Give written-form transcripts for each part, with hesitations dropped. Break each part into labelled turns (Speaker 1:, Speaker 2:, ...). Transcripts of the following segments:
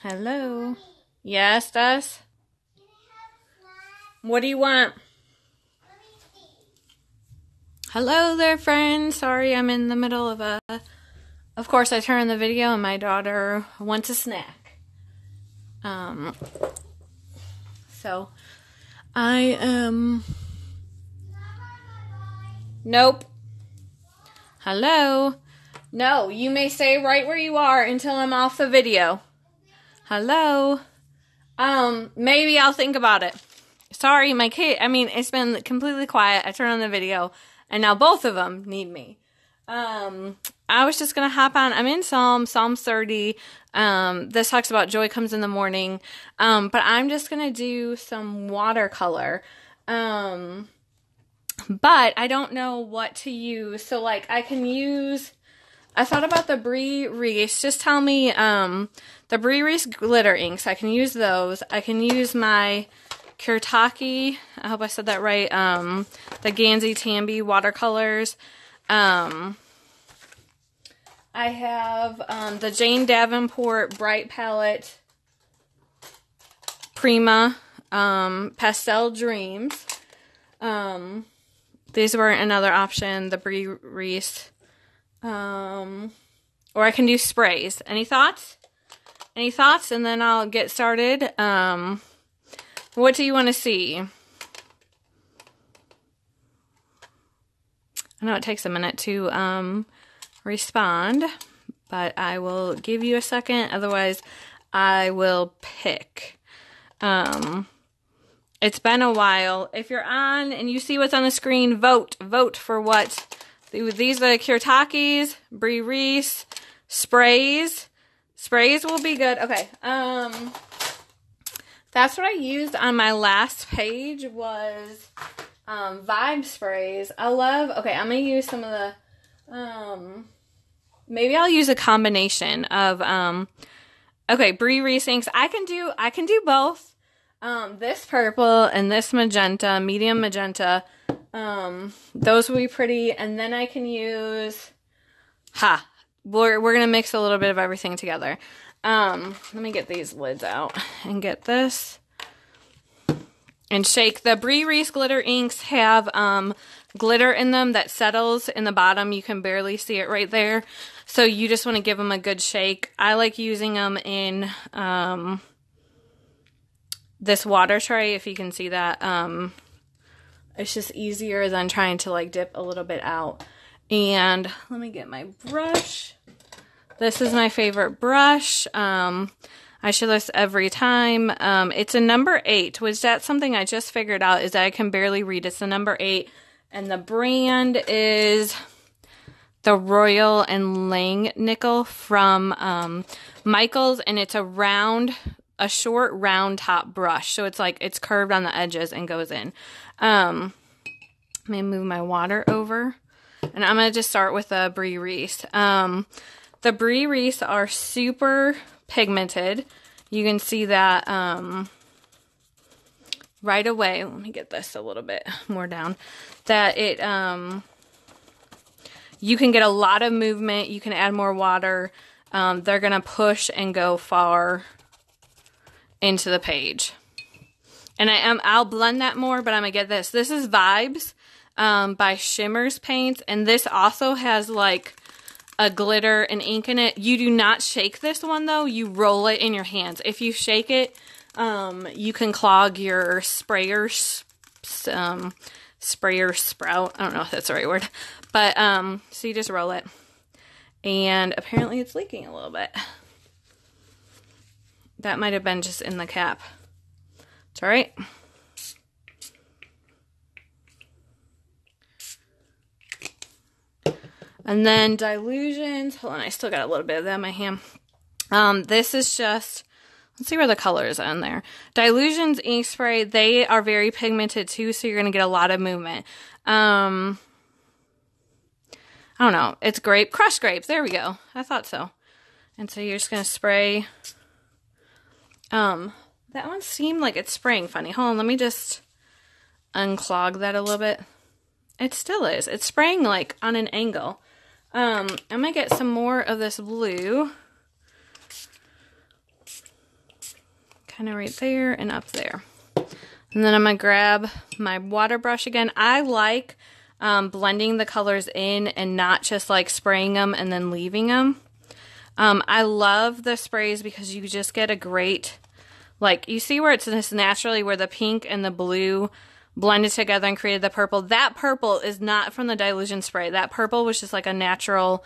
Speaker 1: Hello. Yes, Des? What do you want? Hello there, friends. Sorry, I'm in the middle of Of course, I turned the video and my daughter wants a snack. So, I am... Nope. Hello. No, you may stay right where you are until I'm off the video. Hello. Maybe I'll think about it. Sorry, my kid, it's been completely quiet. I turned on the video, and now both of them need me. I was just going to hop on. I'm in Psalm 30. This talks about joy comes in the morning. But I'm just going to do some watercolor. But I don't know what to use. So, like, I thought about the Reese. Just tell me, the Reese glitter inks. I can use those. I can use my Kirtaki. I hope I said that right. The Gansey Tambi watercolors. I have, the Jane Davenport Bright Palette Prima, Pastel Dreams. These were another option, the Brea Reese. Or I can do sprays. Any thoughts? Any thoughts? And then I'll get started. What do you want to see? I know it takes a minute to respond, but I will give you a second. Otherwise, I will pick. It's been a while. If you're on and you see what's on the screen, vote. Vote for what. These are the Kirtakis, Brea Reese, sprays. Sprays will be good. Okay. That's what I used on my last page was Vibe sprays. Okay, I'm going to use some of the, maybe I'll use a combination of, okay, Brea Reese inks. I can do both. This purple and this magenta, medium magenta. Those will be pretty. And then I can use, we're going to mix a little bit of everything together. Let me get these lids out and get this and shake. The Brea Reese glitter inks have, glitter in them that settles in the bottom. You can barely see it right there. So you just want to give them a good shake. I like using them in, this water tray, if you can see that. It's just easier than trying to like dip a little bit out. And let me get my brush. This is my favorite brush. I show this every time. It's a number 8, which that's something I just figured out is that I can barely read. It's a number 8. And the brand is the Royal and Lang Nickel from Michaels. And it's a short round top brush. So it's like, it's curved on the edges and goes in. Let me move my water over. And I'm going to just start with the Brea Reese. The Brea Reese are super pigmented. You can see that right away. Let me get this a little bit more down. That it, you can get a lot of movement. You can add more water. They're going to push and go far into the page. And I'll blend that more, but I'm going to get this. This is Vibes by Shimmerz paints. And this also has like a glitter and ink in it. You do not shake this one though. You roll it in your hands. If you shake it, you can clog your sprayer sprout. I don't know if that's the right word. But, so you just roll it. And apparently it's leaking a little bit. That might have been just in the cap. It's all right. And then Dylusions. Hold on, I still got a little bit of that in my hand. This is just, let's see where the color is on there. Dylusions ink spray, they are very pigmented too, so you're going to get a lot of movement. I don't know. It's crushed grapes. There we go. I thought so. And so you're just going to spray. That one seemed like it's spraying funny. Hold on, let me just unclog that a little bit. It still is. It's spraying like on an angle. I'm going to get some more of this blue. kind of right there and up there. And then I'm going to grab my water brush again. I like blending the colors in and not just like spraying them and then leaving them. I love the sprays because you just get a great, like, you see where it's just naturally where the pink and the blue blended together and created the purple. That purple is not from the Dylusion spray. That purple was just like a natural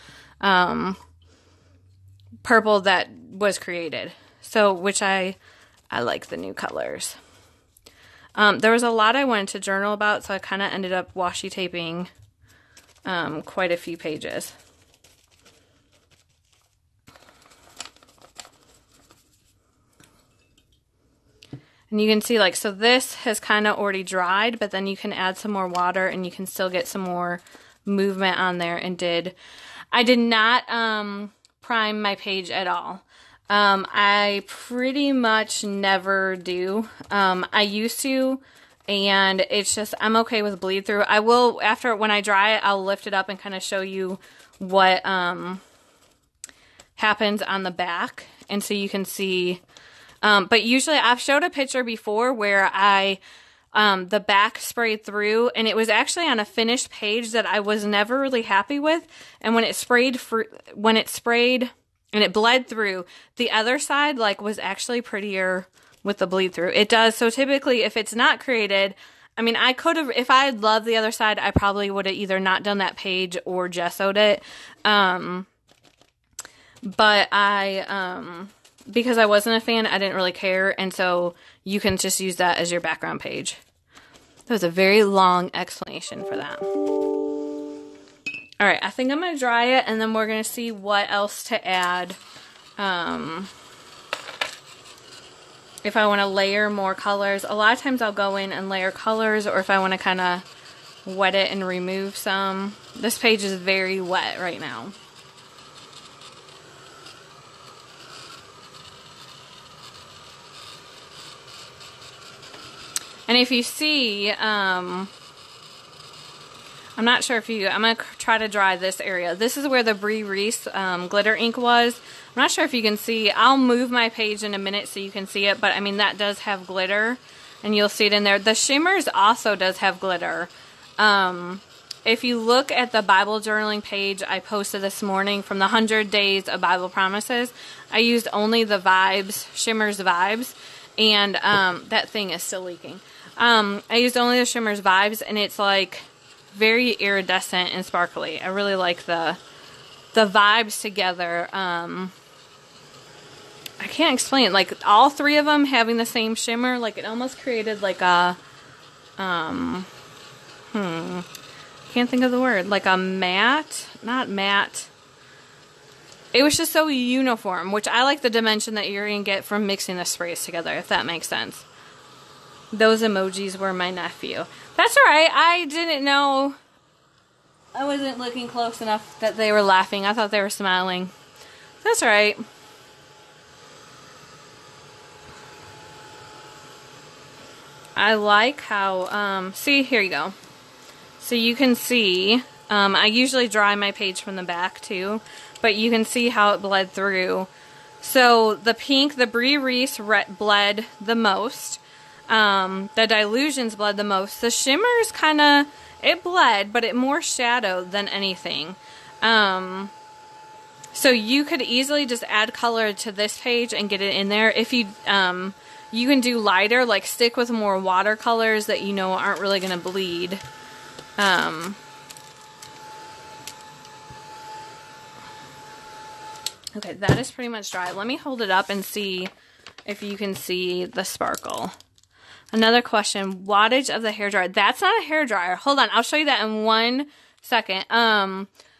Speaker 1: purple that was created. So, which I like the new colors. There was a lot I wanted to journal about, so I kind of ended up washi taping quite a few pages. And you can see, like, so this has kind of already dried, but then you can add some more water and you can still get some more movement on there. And I did not prime my page at all. I pretty much never do. I used to, and it's just, I'm okay with bleed through. I will, when I dry it, I'll lift it up and kind of show you what happens on the back. And so you can see, but usually I've showed a picture before where the back sprayed through, and it was actually on a finished page that I was never really happy with. And when it sprayed and it bled through, the other side, like, was actually prettier with the bleed through. It does. So typically, if it's not created, I mean, I could have, if I loved the other side, I probably would have either not done that page or gessoed it. But because I wasn't a fan, I didn't really care. And so you can just use that as your background page. That was a very long explanation for that. All right, I think I'm going to dry it, and then we're going to see what else to add. If I want to layer more colors. A lot of times I'll go in and layer colors, or if I want to kind of wet it and remove some. This page is very wet right now. And if you see, I'm not sure if I'm going to try to dry this area. This is where the Reese glitter ink was. I'm not sure if you can see. I'll move my page in a minute so you can see it, but I mean, that does have glitter, and you'll see it in there. The Shimmerz also does have glitter. If you look at the Bible journaling page I posted this morning from the 100 Days of Bible Promises, I used only the Vibes, Shimmerz Vibes, and that thing is still leaking. I used only the Shimmerz Vibes, and it's like very iridescent and sparkly. I really like the vibes together. I can't explain it. Like, all three of them having the same shimmer, like, it almost created like a, can't think of the word, like a matte, not matte. It was just so uniform, which I like the dimension that you're going to get from mixing the sprays together, if that makes sense. Those emojis were my nephew. That's alright. I didn't know. I wasn't looking close enough that they were laughing. I thought they were smiling. That's alright. I like how, see, here you go. So you can see, I usually dry my page from the back too, but you can see how it bled through. So the pink, the Brea Reese bled the most. The Dylusions bled the most. The Shimmerz kind of, it bled, but it more shadowed than anything. So you could easily just add color to this page and get it in there. If you, you can do lighter, like stick with more watercolors that you know aren't really going to bleed. Okay, that is pretty much dry. Let me hold it up and see if you can see the sparkle. Another question, wattage of the hairdryer. That's not a hairdryer. Hold on, I'll show you that in 1 second.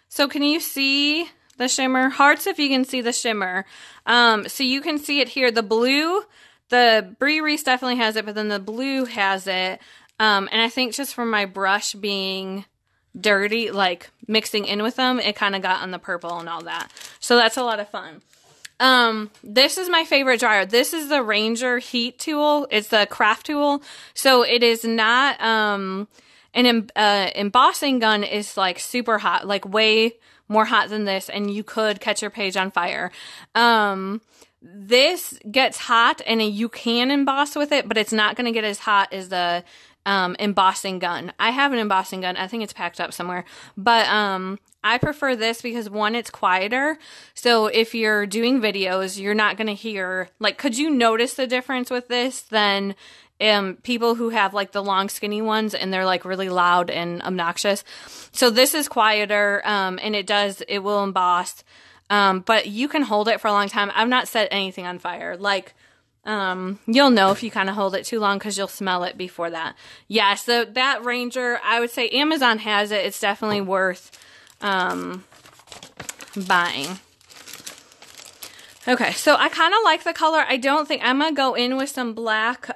Speaker 1: So can you see the shimmer? Hearts if you can see the shimmer. So you can see it here. The blue, the Brea Reese definitely has it, but then the blue has it. And I think just from my brush being dirty, like mixing in with them, it kind of got on the purple and all that. So that's a lot of fun. This is my favorite dryer. This is the Ranger heat tool. It's the craft tool. So it is not, an embossing gun is like super hot, like way more hot than this, and you could catch your page on fire. This gets hot, and you can emboss with it, but it's not going to get as hot as the embossing gun. I have an embossing gun. I think it's packed up somewhere. But I prefer this because, one, it's quieter. So if you're doing videos, you're not going to hear, like, could you notice the difference with this than people who have, like, the long skinny ones and they're, like, really loud and obnoxious? So this is quieter, and it will emboss. But you can hold it for a long time. I've not set anything on fire. Like, you'll know if you kind of hold it too long because you'll smell it before that. Yeah, so that Ranger, I would say Amazon has it. It's definitely worth buying. Okay, so I kind of like the color. I don't think I'm going to go in with some black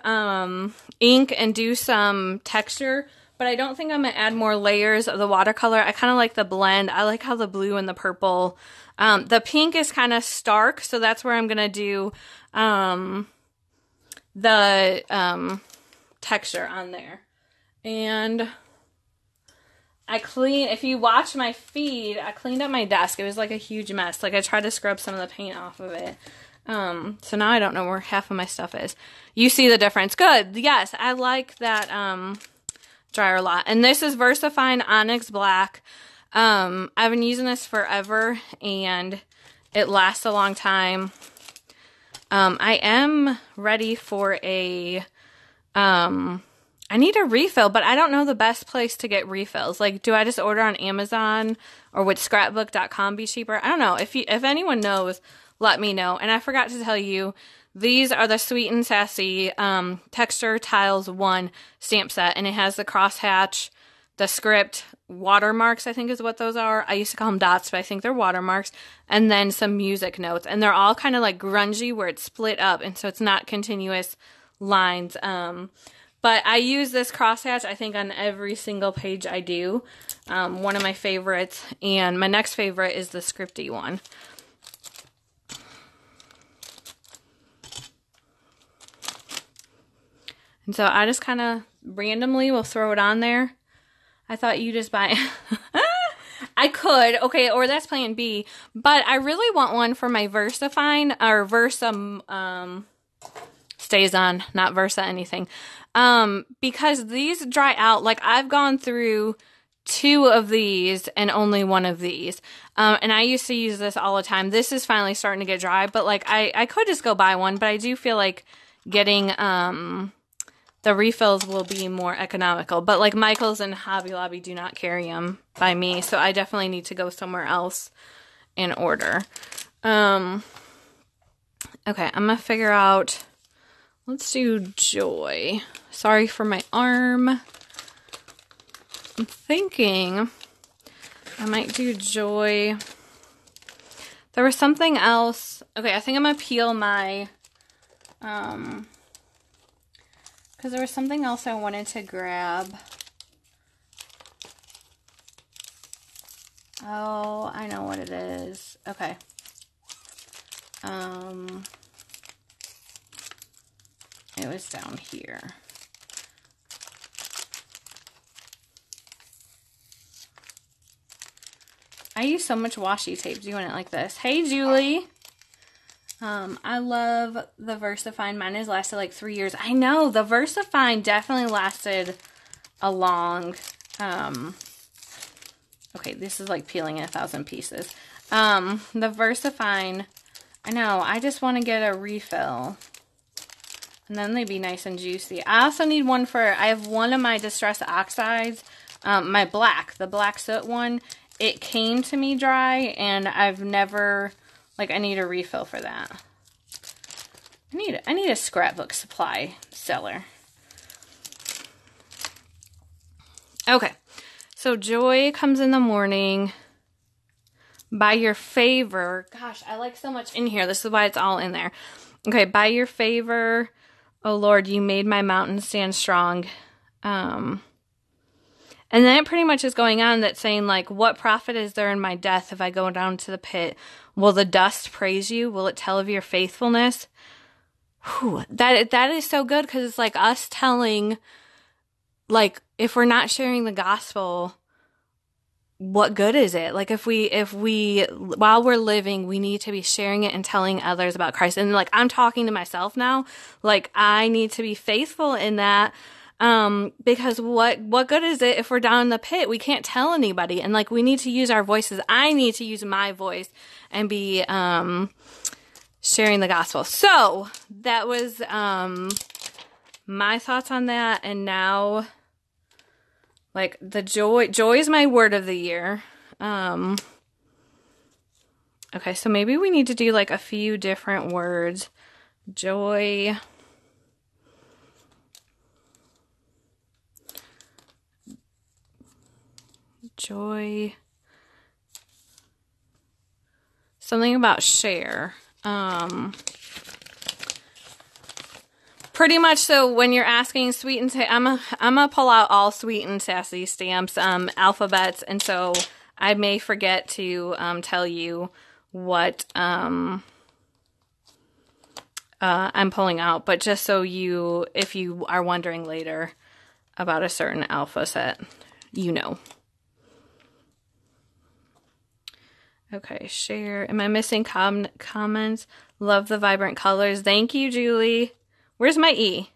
Speaker 1: ink and do some texture, but I don't think I'm going to add more layers of the watercolor. I kind of like the blend. I like how the blue and the purple, the pink is kind of stark, so that's where I'm going to do the texture on there. And if you watch my feed, I cleaned up my desk. It was like a huge mess. Like, I tried to scrub some of the paint off of it. So now I don't know where half of my stuff is. You see the difference. Good. Yes, I like that dryer a lot. And this is VersaFine Onyx Black. I've been using this forever, and it lasts a long time. I am ready for I need a refill, but I don't know the best place to get refills. Like, do I just order on Amazon, or would scrapbook.com be cheaper? I don't know. If anyone knows, let me know. And I forgot to tell you, these are the Sweet and Sassy Texture Tiles 1 stamp set, and it has the crosshatch, the script, watermarks, I think is what those are. I used to call them dots, but I think they're watermarks, and then some music notes. And they're all kind of like grungy where it's split up, and so it's not continuous lines. But I use this crosshatch, I think, on every single page I do. One of my favorites. And my next favorite is the scripty one. And so I just kind of randomly will throw it on there. I thought you just buy I could. Okay, or that's plan B. But I really want one for my VersaFine, or Versa... stays on, not Versa anything. Because these dry out. Like, I've gone through 2 of these and only 1 of these. And I used to use this all the time. This is finally starting to get dry, but like I could just go buy one, but I do feel like getting the refills will be more economical. But like Michael's and Hobby Lobby do not carry them by me, so I definitely need to go somewhere else and order. Okay, I'm gonna figure out. Let's do Joy. Sorry for my arm. I'm thinking I might do Joy. There was something else. Okay, I think I'm going to peel my... because there was something else I wanted to grab. Oh, I know what it is. Okay. It was down here. I use so much washi tape doing it like this. Hey, Julie. I love the VersaFine. Mine has lasted like 3 years. I know, the VersaFine definitely lasted a long... okay, this is like peeling in 1,000 pieces. The VersaFine, I know, I just want to get a refill. And then they'd be nice and juicy. I also need one I have one of my Distress Oxides, the black soot one. It came to me dry, and I've never, like, I need a refill for that. I need a scrapbook supply seller. Okay, so Joy comes in the morning. By your favor, gosh, I like so much in here. This is why it's all in there. Okay, by your favor... Oh, Lord, you made my mountain stand strong. And then it pretty much is going on that's saying, like, what profit is there in my death if I go down to the pit? Will the dust praise you? Will it tell of your faithfulness? Whew, that is so good, because it's like us telling, like, if we're not sharing the gospel, what good is it? Like if we, while we're living, we need to be sharing it and telling others about Christ. And like, I'm talking to myself now, like I need to be faithful in that. Because what good is it if we're down in the pit? We can't tell anybody. And like, we need to use our voices. I need to use my voice and be, sharing the gospel. So that was, my thoughts on that. And now, like the joy is my word of the year. Okay, so maybe we need to do like a few different words. Joy. Joy. Something about share. Pretty much. So when you're asking sweet and I'm gonna pull out all sweet and sassy stamps, alphabets, and so I may forget to tell you what I'm pulling out, but just so if you are wondering later about a certain alpha set, you know. Okay, share. Am I missing comments? Love the vibrant colors. Thank you, Julie. Where's my E?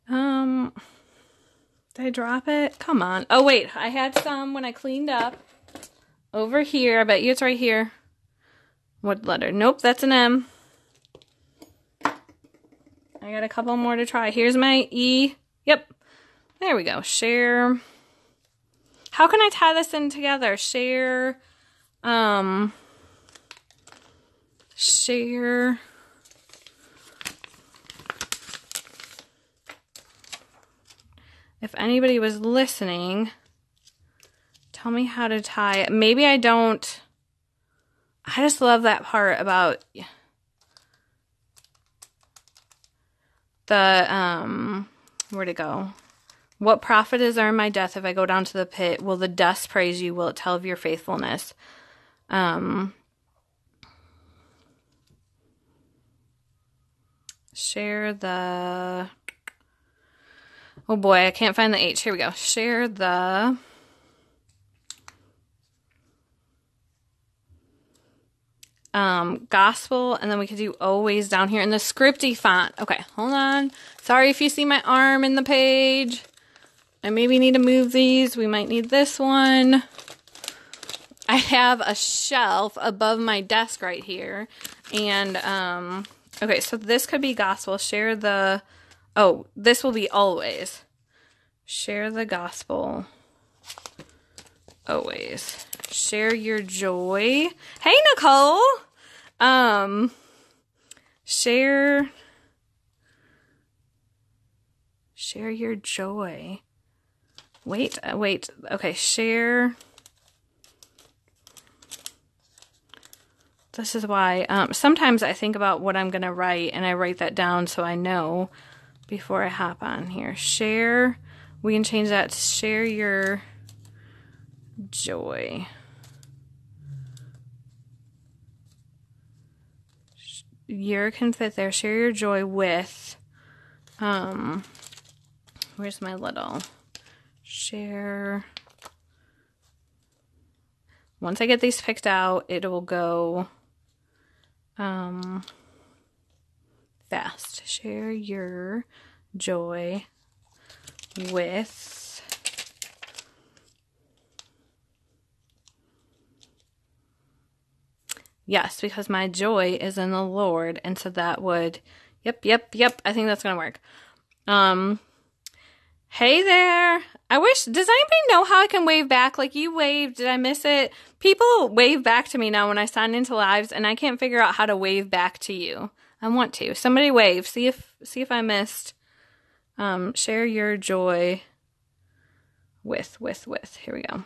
Speaker 1: Did I drop it? Come on. Oh, wait. I had some when I cleaned up. Over here. I bet you it's right here. What letter? Nope, that's an M. I got a couple more to try. Here's my E. Yep. There we go. Share. How can I tie this in together? Share. Share. If anybody was listening, tell me how to tie it. Maybe I don't. I just love that part about the, where'd it go? What profit is there in my death if I go down to the pit? Will the dust praise you? Will it tell of your faithfulness? Share the... Oh boy, I can't find the H. Here we go. Share the... gospel, and then we could do always down here in the scripty font. Okay, hold on. Sorry if you see my arm in the page. I maybe need to move these. We might need this one. I have a shelf above my desk right here. And, okay, so this could be gospel. Share the... Oh, this will be always. Share the gospel. Always. Share your joy. Hey, Nicole. Share your joy. Wait. Okay, share. This is why, sometimes I think about what I'm going to write, and I write that down so I know before I hop on here. Share, we can change that to share your joy. Your can fit there. Share your joy with, where's my little, share. Once I get these picked out, it will go, fast. Share your joy with yes, because my joy is in the Lord, and so that would yep. I think that's gonna work. Hey there. I wish, does anybody know how I can wave back? Like you waved, did I miss it? People wave back to me now when I sign into lives, and I can't figure out how to wave back to you. I want to. Somebody wave. See if I missed. Share your joy with. Here we go.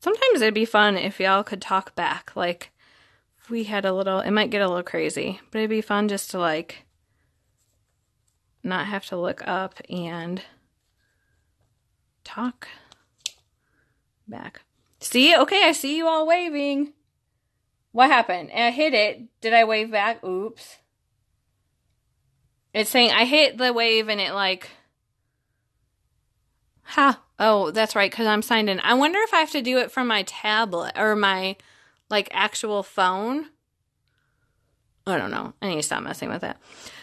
Speaker 1: Sometimes it'd be fun if y'all could talk back. Like, if we had a little, it might get a little crazy, but it'd be fun just to like, not have to look up and talk back. See? Okay, I see you all waving. What happened? I hit it. Did I wave back? Oops. It's saying I hit the wave and it like... Ha. Oh, that's right, because I'm signed in. I wonder if I have to do it from my tablet or my, like, actual phone. I don't know. I need to stop messing with that.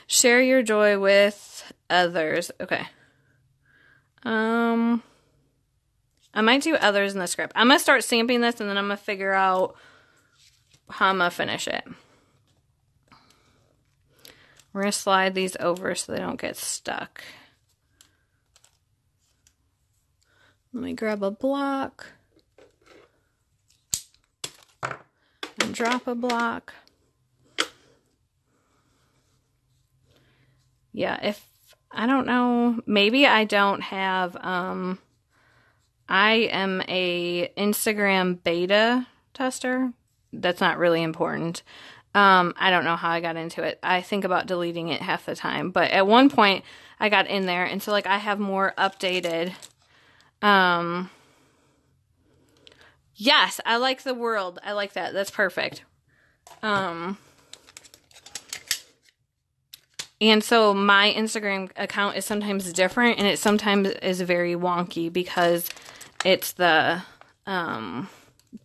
Speaker 1: Share your joy with others. Okay. I might do others in the script. I'm going to start stamping this, and then I'm going to figure out how I'm going to finish it. We're going to slide these over so they don't get stuck. Let me grab a block. And drop a block. Yeah, if, I don't know, maybe I don't have, I am a Instagram beta tester. That's not really important. I don't know how I got into it. I think about deleting it half the time. But at one point, I got in there. And so, like, I have more updated. Yes, I like the world. I like that. That's perfect. And so, my Instagram account is sometimes different. And it sometimes is very wonky because it's the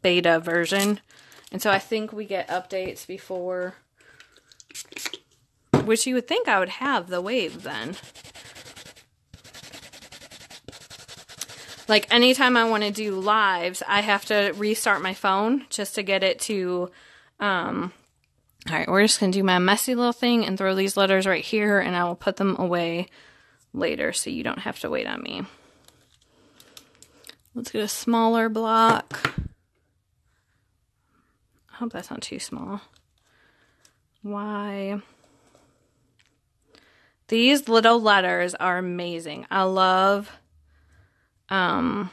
Speaker 1: beta version. And so I think we get updates before, which you would think I would have the wave then. Like anytime I want to do lives, I have to restart my phone just to get it to, all right, we're just going to do my messy little thing and throw these letters right here, and I will put them away later so you don't have to wait on me. Let's get a smaller block. I hope that's not too small. Why? These little letters are amazing. I love having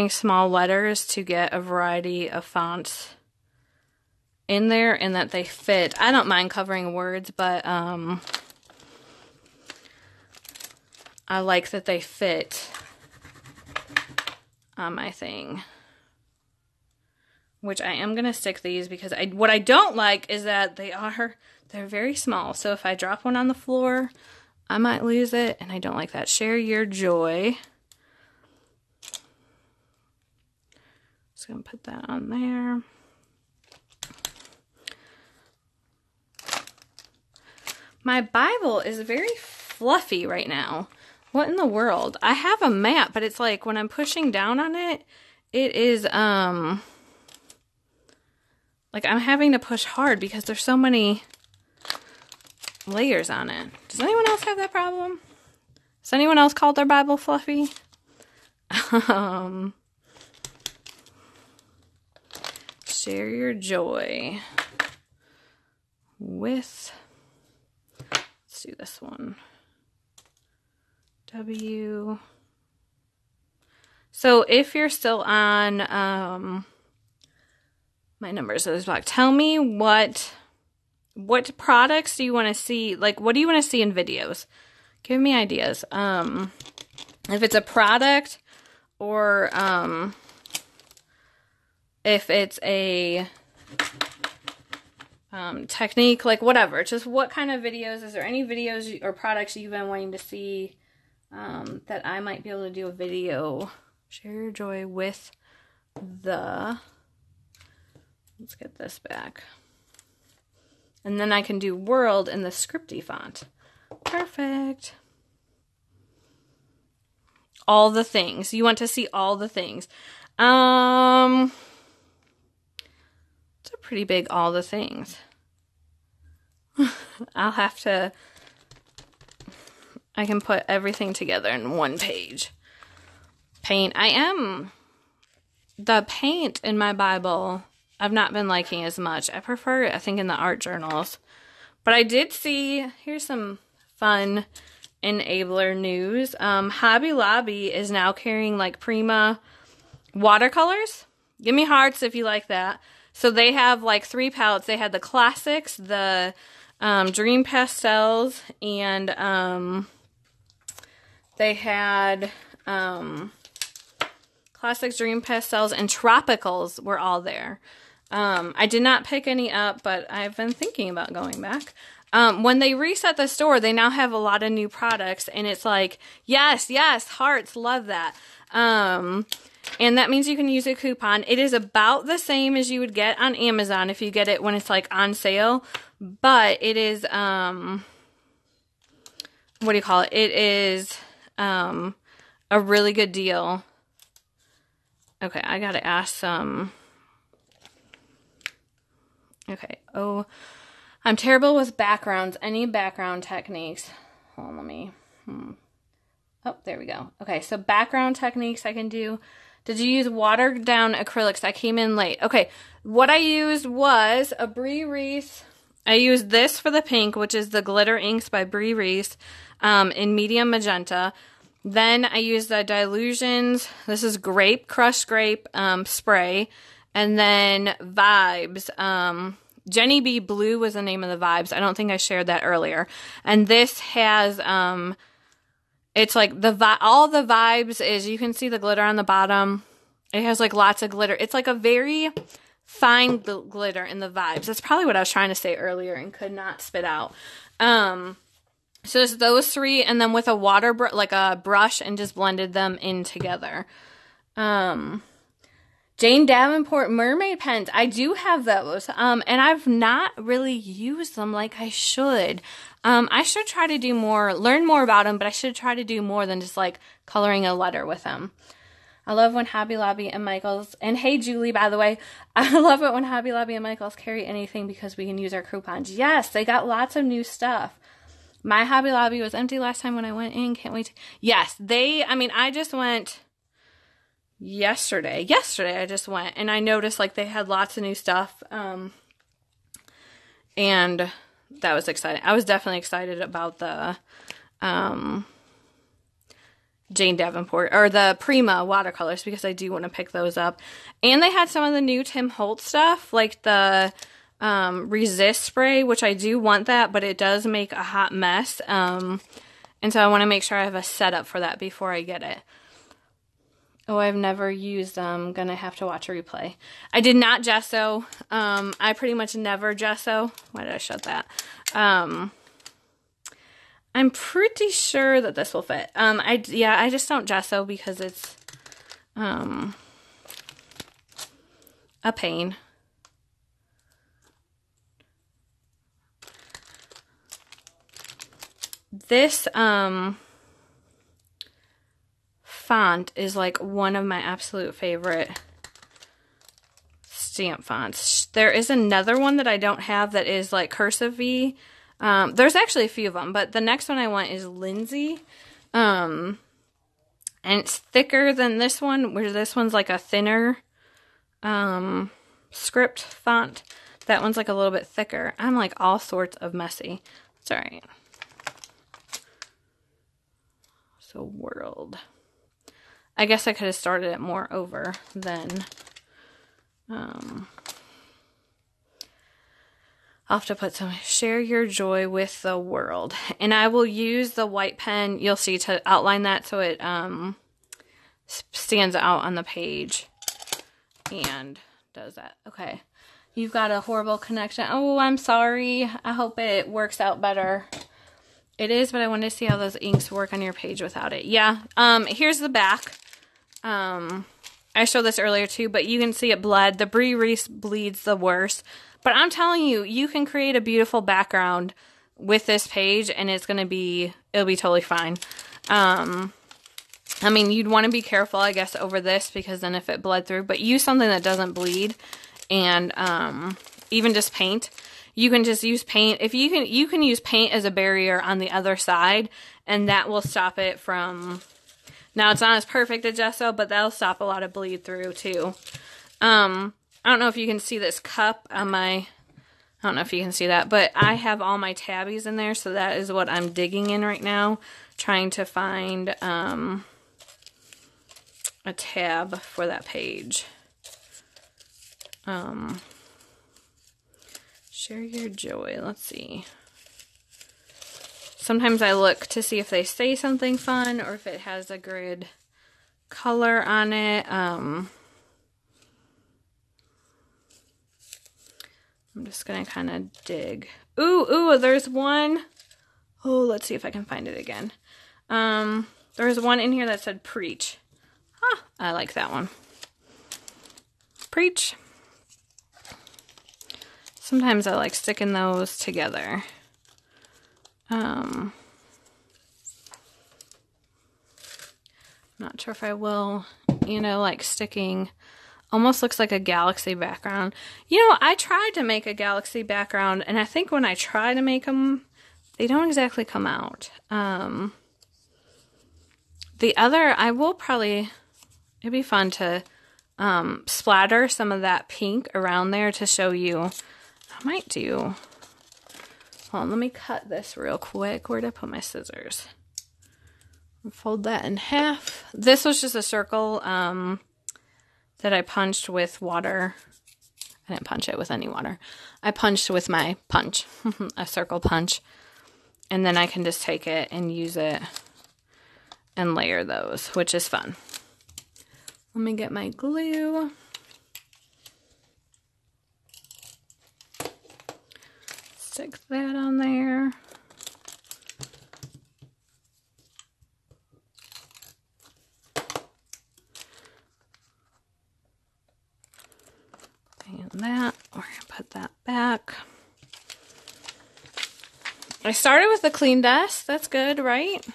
Speaker 1: small letters to get a variety of fonts in there and that they fit. I don't mind covering words, but I like that they fit on my thing. Which I am going to stick these because what I don't like is that they're very small. So if I drop one on the floor, I might lose it. And I don't like that. Share your joy. Just going to put that on there. My Bible is very fluffy right now. What in the world? I have a map, but it's like when I'm pushing down on it, it is, like, I'm having to push hard because there's so many layers on it. Does anyone else have that problem? Has anyone else called their Bible fluffy? Share your joy with, let's do this one. W. So if you're still on, my numbers of this block. Tell me what products do you want to see? Like, what do you want to see in videos? Give me ideas. If it's a product or if it's a technique, like whatever. Just what kind of videos? Is there any videos or products you've been wanting to see that I might be able to do a video? Share your joy with the... Let's get this back. And then I can do world in the scripty font. Perfect. All the things. You want to see all the things. It's a pretty big all the things. I'll have to... I can put everything together in one page. Paint. The paint in my Bible... I've not been liking as much. I prefer it, I think, in the art journals. But I did see, here's some fun enabler news. Hobby Lobby is now carrying, like, Prima watercolors. Give me hearts if you like that. So they have, like, 3 palettes. They had the classics, the dream pastels, and they had classics, dream pastels, and tropicals were all there. I did not pick any up, but I've been thinking about going back. When they reset the store, they now have a lot of new products, and it's like, yes, hearts, love that. And that means you can use a coupon. It is about the same as you would get on Amazon if you get it when it's like on sale, but it is, what do you call it? It is, a really good deal. Okay, I gotta ask some. Okay, oh, I'm terrible with backgrounds. Any background techniques? Hold on, let me, Oh, there we go. Okay, so background techniques I can do. Did you use watered down acrylics? I came in late. Okay, what I used was a Reese. I used this for the pink, which is the Glitter Inks by Reese, in medium magenta. Then I used the Dylusions. This is grape, crushed grape spray. And then Vibes. Jenny B Blue was the name of the Vibes. I don't think I shared that earlier. And this has, it's like all the Vibes is, you can see the glitter on the bottom. It has like lots of glitter. It's like a very fine glitter in the Vibes. That's probably what I was trying to say earlier and could not spit out. So it's those three, and then with a water like a brush, and just blended them in together. Jane Davenport mermaid pens. I do have those, and I've not really used them like I should. I should try to do more, learn more about them, but I should try to do more than just like coloring a letter with them. I love when Hobby Lobby and Michaels, and hey Julie, by the way, I love it when Hobby Lobby and Michaels carry anything because we can use our coupons. Yes, they got lots of new stuff. My Hobby Lobby was empty last time when I went in. Can't wait. Yes, I just went yesterday. I just went, and I noticed like they had lots of new stuff. And that was exciting. I was definitely excited about the Jane Davenport, or the Prima watercolors, because I do want to pick those up. And they had some of the new Tim Holtz stuff, like the resist spray, which I do want that, but it does make a hot mess. And so I want to make sure I have a setup for that before I get it. Oh, I've never used them. Gonna have to watch a replay. I did not gesso. I pretty much never gesso. Why did I shut that? I'm pretty sure that this will fit. I just don't gesso because it's a pain. This font is like one of my absolute favorite stamp fonts. There is another one that I don't have that is like cursive V. There's actually a few of them, but the next one I want is Lindsay. And it's thicker than this one, where this one's like a thinner script font. That one's like a little bit thicker. I'm like all sorts of messy. It's alright. So world. I guess I could have started it more over than, I'll have to put some, share your joy with the world. And I will use the white pen, you'll see, to outline that so it stands out on the page and does that. Okay. You've got a horrible connection. Oh, I'm sorry. I hope it works out better. It is, but I wanted to see how those inks work on your page without it. Yeah. Here's the back. I showed this earlier too, but you can see it bled. The Reese bleeds the worst. But I'm telling you, you can create a beautiful background with this page, and it'll be totally fine. I mean, you'd want to be careful, I guess, over this, because then if it bled through, but use something that doesn't bleed, and even just paint. You can just use paint. If you can use paint as a barrier on the other side, and that will stop it from. Now it's not as perfect as gesso, but that'll stop a lot of bleed through too. I don't know if you can see this cup on my. I don't know if you can see that, but I have all my tabbies in there, so that is what I'm digging in right now, trying to find a tab for that page. Share your joy. Let's see. Sometimes I look to see if they say something fun or if it has a grid color on it. I'm just gonna kind of dig. Ooh, there's one. Oh, let's see if I can find it again. There's one in here that said preach. Huh, I like that one. Preach. Sometimes I like sticking those together. Not sure if I will, you know, like sticking, almost looks like a galaxy background. You know, I tried to make a galaxy background, and I think when I try to make them, they don't exactly come out. The other, I will probably, it'd be fun to splatter some of that pink around there to show you. I might do, hold on, let me cut this real quick. Where'd I put my scissors? Fold that in half. This was just a circle that I punched with water. I didn't punch it with any water. I punched with my punch, a circle punch. And then I can just take it and use it and layer those, which is fun. Let me get my glue. Stick that on there. And that, we're going to put that back. I started with a clean desk. That's good, right?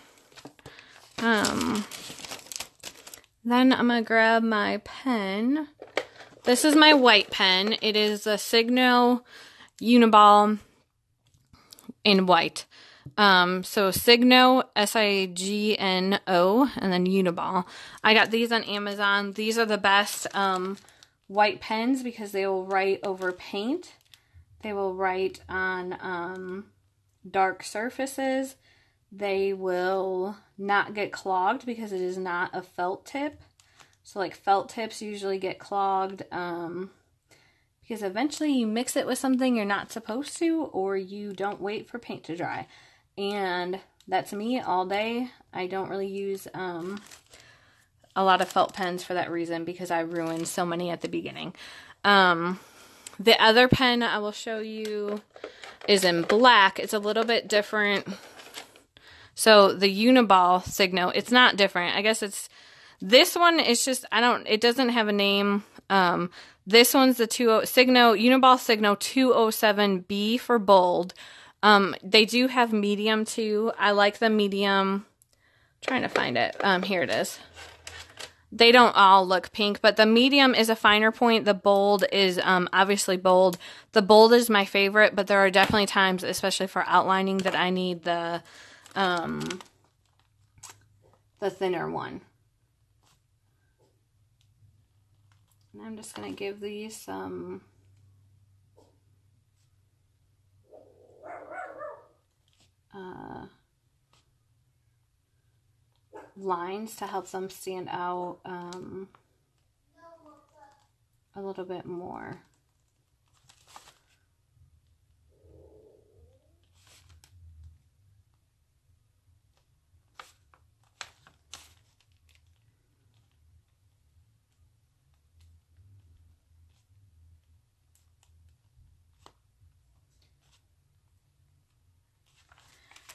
Speaker 1: Then I'm going to grab my pen. This is my white pen. It is a Signo Uniball in white. So Signo, S-I-G-N-O, and then Uniball. I got these on Amazon. These are the best white pens because they will write over paint. They will write on dark surfaces. They will not get clogged because it is not a felt tip. So like felt tips usually get clogged because eventually you mix it with something you're not supposed to, or you don't wait for paint to dry. And that's me all day. I don't really use a lot of felt pens for that reason because I ruined so many at the beginning. The other pen I will show you is in black. It's a little bit different. So the Uniball Signo, it's not different. I guess it's, this one is just, it doesn't have a name. This one's the Uniball Signo 207B for bold. They do have medium too. I like the medium. I'm trying to find it. Here it is. They don't all look pink, but the medium is a finer point. The bold is obviously bold. The bold is my favorite, but there are definitely times, especially for outlining, that I need the thinner one. And I'm just going to give these some lines to help them stand out a little bit more.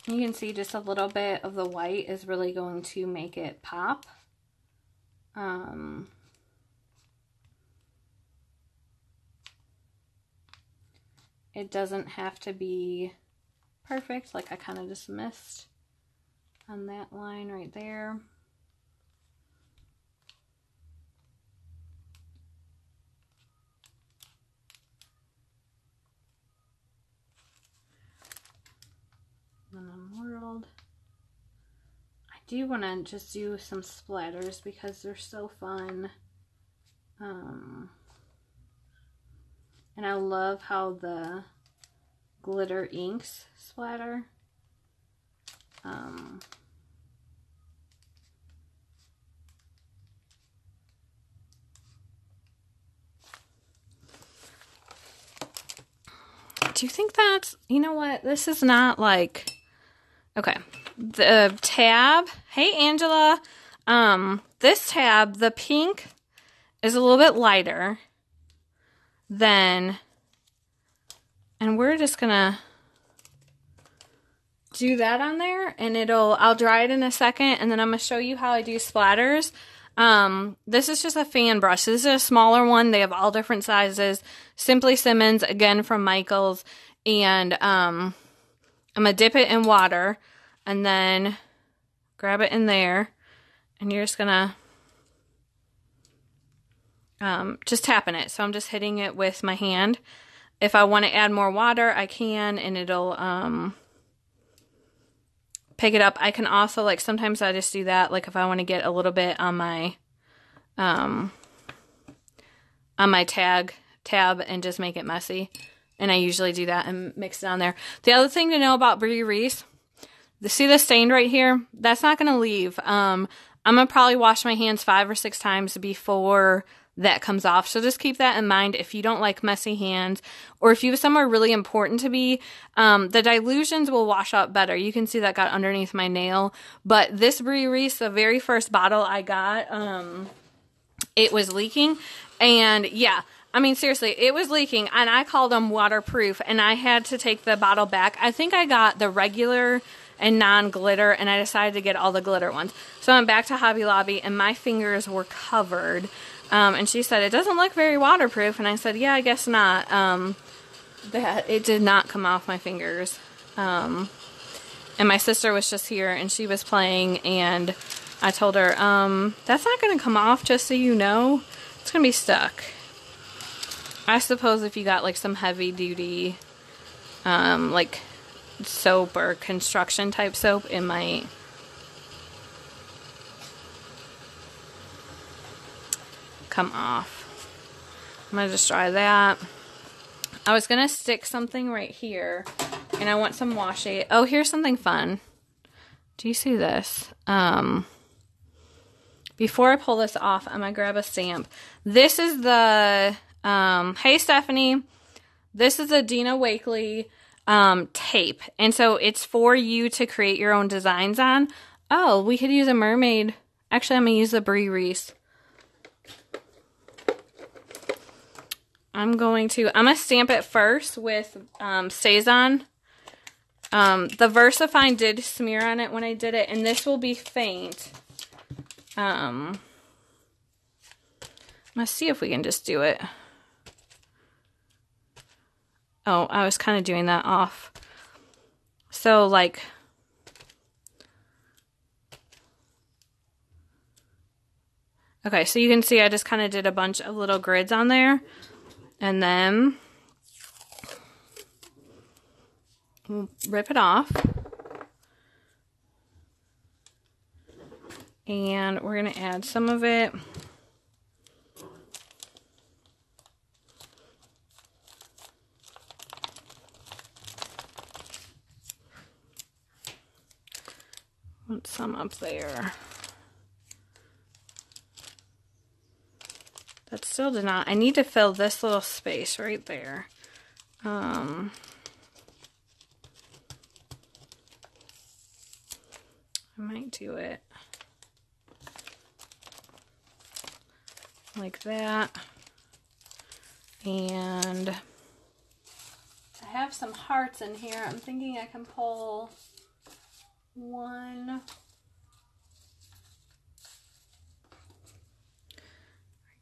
Speaker 1: You can see just a little bit of the white is really going to make it pop. It doesn't have to be perfect, like I kind of just missed on that line right there. World. I do want to just do some splatters because they're so fun. And I love how the glitter inks splatter. Do you think that's, you know what, this is not like, okay, the tab, hey Angela, this tab, the pink is a little bit lighter than And we're just gonna do that on there, and I'll dry it in a second, and then I'm gonna show you how I do splatters. This is just a fan brush. This is a smaller one. They have all different sizes. Simply Simmons, again from Michaels. And I'm gonna dip it in water and then grab it in there, and you're just gonna just tapping it. So I'm just hitting it with my hand. If I want to add more water, I can, and it'll pick it up. I can also, like, sometimes I just do that, like if I want to get a little bit on my tab and just make it messy. And I usually do that and mix it on there. The other thing to know about Brea Reese, see the stain right here? That's not going to leave. I'm going to probably wash my hands 5 or 6 times before that comes off. So just keep that in mind if you don't like messy hands, or if you have somewhere really important to be. The Dylusions will wash out better. You can see that got underneath my nail. But this Brea Reese, the very first bottle I got, it was leaking. And yeah, I mean, seriously, it was leaking, and I called them waterproof, and I had to take the bottle back. I think I got the regular and non-glitter, and I decided to get all the glitter ones. So I'm back to Hobby Lobby, and my fingers were covered. And she said, it doesn't look very waterproof. And I said, yeah, I guess not. That it did not come off my fingers. And my sister was just here, and she was playing, and I told her, that's not going to come off, just so you know. It's going to be stuck. I suppose if you got like some heavy duty, like soap or construction type soap, it might. Come off. I'm going to just dry that. I was going to stick something right here, and I want some washi. Oh, here's something fun. Do you see this? Before I pull this off, I'm going to grab a stamp. This is the, hey Stephanie, this is a Dina Wakley tape. And so it's for you to create your own designs on. Oh, we could use a mermaid. Actually, I'm going to use the Brea Reese. I'm going to stamp it first with StazOn. The VersaFine did smear on it when I did it, and this will be faint. Let's see if we can just do it. Oh, I was kind of doing that off. So, like, okay, so you can see I just kind of did a bunch of little grids on there. And then we'll rip it off. And we're going to add some of it. Put some up there. That still did not. I need to fill this little space right there. I might do it like that. And I have some hearts in here. I'm thinking I can pull one.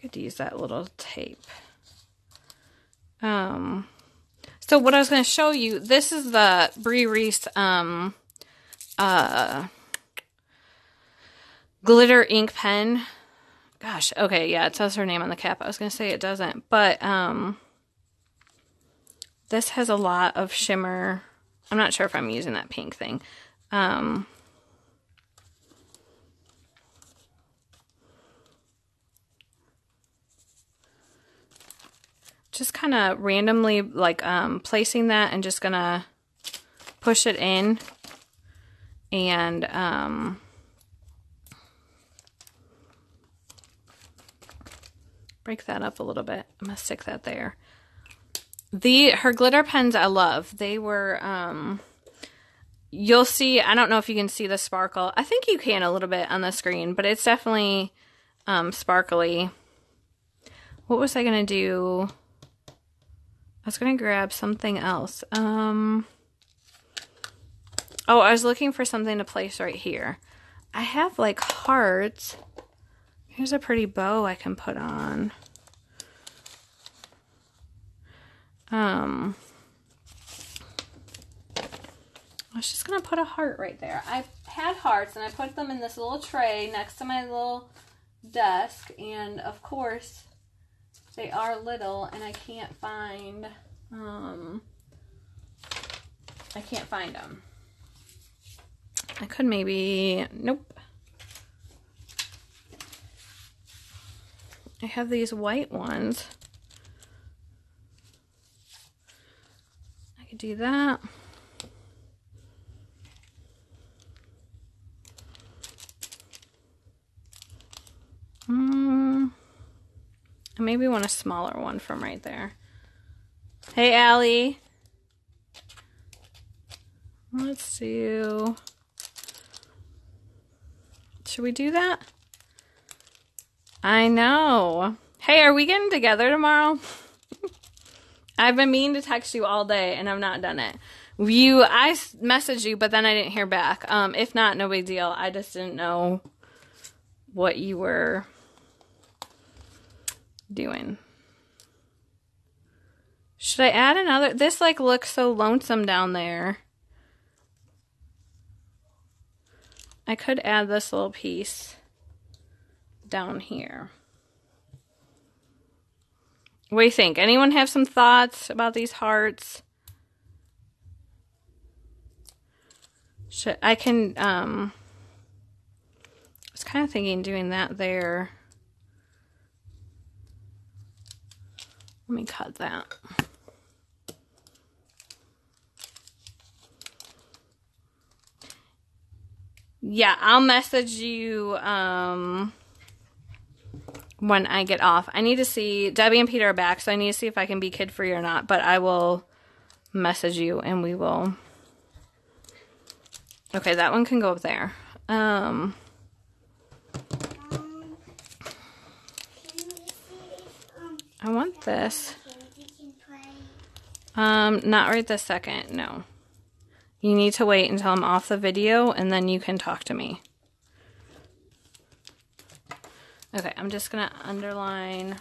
Speaker 1: Could use that little tape. So what I was going to show you, this is the Brea Reese glitter ink pen. Gosh, okay, yeah, it says her name on the cap. I was going to say it doesn't, but this has a lot of shimmer. I'm not sure if I'm using that pink thing. Just kind of randomly, like, placing that and just gonna push it in and break that up a little bit. I'm gonna stick that there. Her glitter pens I love. They were, you'll see, I don't know if you can see the sparkle. I think you can a little bit on the screen, but it's definitely sparkly. What was I gonna do? was going to grab something else. Oh, I was looking for something to place right here. I have like hearts. Here's a pretty bow I can put on. I was just going to put a heart right there. I had hearts and I put them in this little tray next to my little desk. And of course, they are little and I can't find them. I could maybe, nope. I have these white ones. I could do that. I maybe want a smaller one from right there. Hey, Allie. Let's do... Should we do that? I know. Hey, are we getting together tomorrow? I've been meaning to text you all day and I've not done it. I messaged you, but then I didn't hear back. If not, no big deal. I just didn't know what you were doing. Should I add another? This like looks so lonesome down there. I could add this little piece down here. What do you think? Anyone have some thoughts about these hearts? I was kind of thinking doing that there. Let me cut that. Yeah, I'll message you when I get off. I need to see, Debbie and Peter are back, so I need to see if I can be kid-free or not, but I will message you and we will. Okay, that one can go up there. I want this. Not right this second, no. You need to wait until I'm off the video and then you can talk to me. Okay, I'm just gonna underline.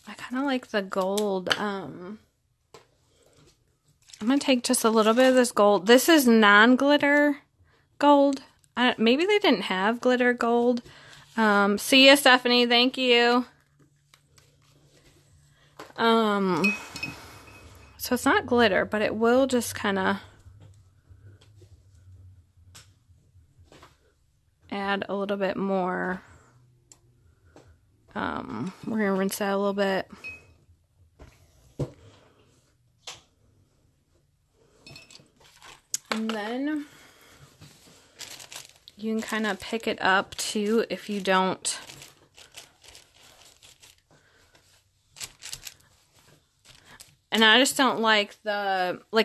Speaker 1: I kind of like the gold. I'm going to take just a little bit of this gold. This is non-glitter gold. Maybe they didn't have glitter gold. See ya, Stephanie. Thank you. So it's not glitter, but it will just kind of add a little bit more. We're going to rinse that a little bit. And then you can kind of pick it up too if you don't. And I just don't like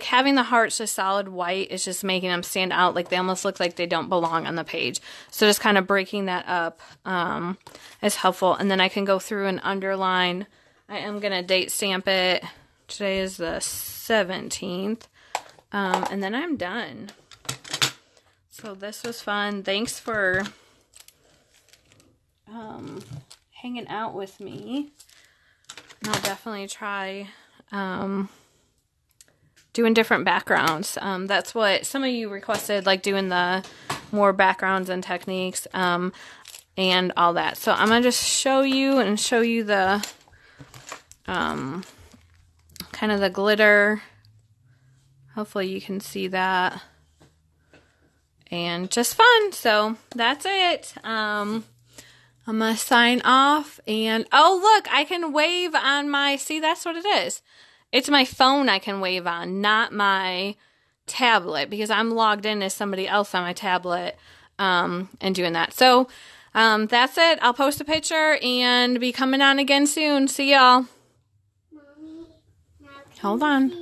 Speaker 1: having the hearts just solid white is just making them stand out. Like they almost look like they don't belong on the page. So just kind of breaking that up is helpful. And then I can go through and underline. I am going to date stamp it. Today is the 17th. And then I'm done. So this was fun. Thanks for hanging out with me. And I'll definitely try doing different backgrounds. That's what some of you requested, like doing the more backgrounds and techniques and all that. So I'm going to just show you the kind of the glitter. Hopefully you can see that. And just fun. So that's it. I'm going to sign off. And, oh, look, I can wave on my, see, that's what it is. It's my phone I can wave on, not my tablet because I'm logged in as somebody else on my tablet and doing that. So that's it. I'll post a picture and be coming on again soon. See y'all.
Speaker 2: Mommy,
Speaker 1: Hold on.